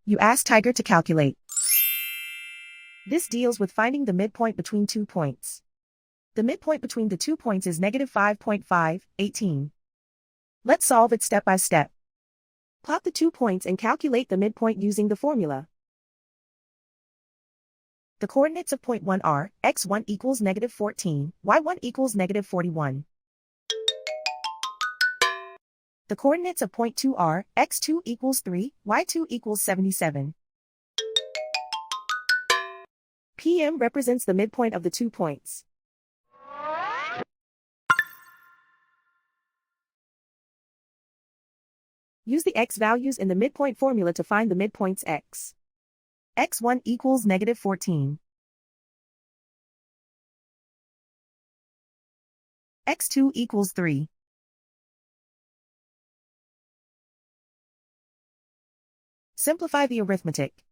You ask Tiger to calculate. This deals with finding the midpoint between 2 points. The midpoint between the 2 points is -5.518. Let's solve it step by step. Plot the 2 points and calculate the midpoint using the formula. The coordinates of point 1 are x1 equals -14, y1 equals -41. The coordinates of point 2 are x2 equals 3, y2 equals 77. PM represents the midpoint of the 2 points. Use the x values in the midpoint formula to find the midpoints x. x1 equals -14. x2 equals 3. Simplify the arithmetic.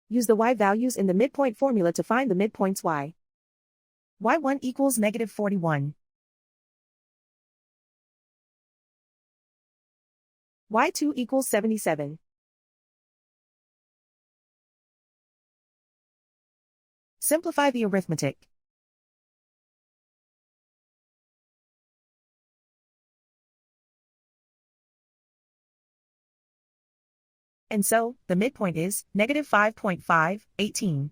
Use the y values in the midpoint formula to find the midpoints y. y1 equals -41. y2 equals 77. Simplify the arithmetic. And so, the midpoint is -5.518.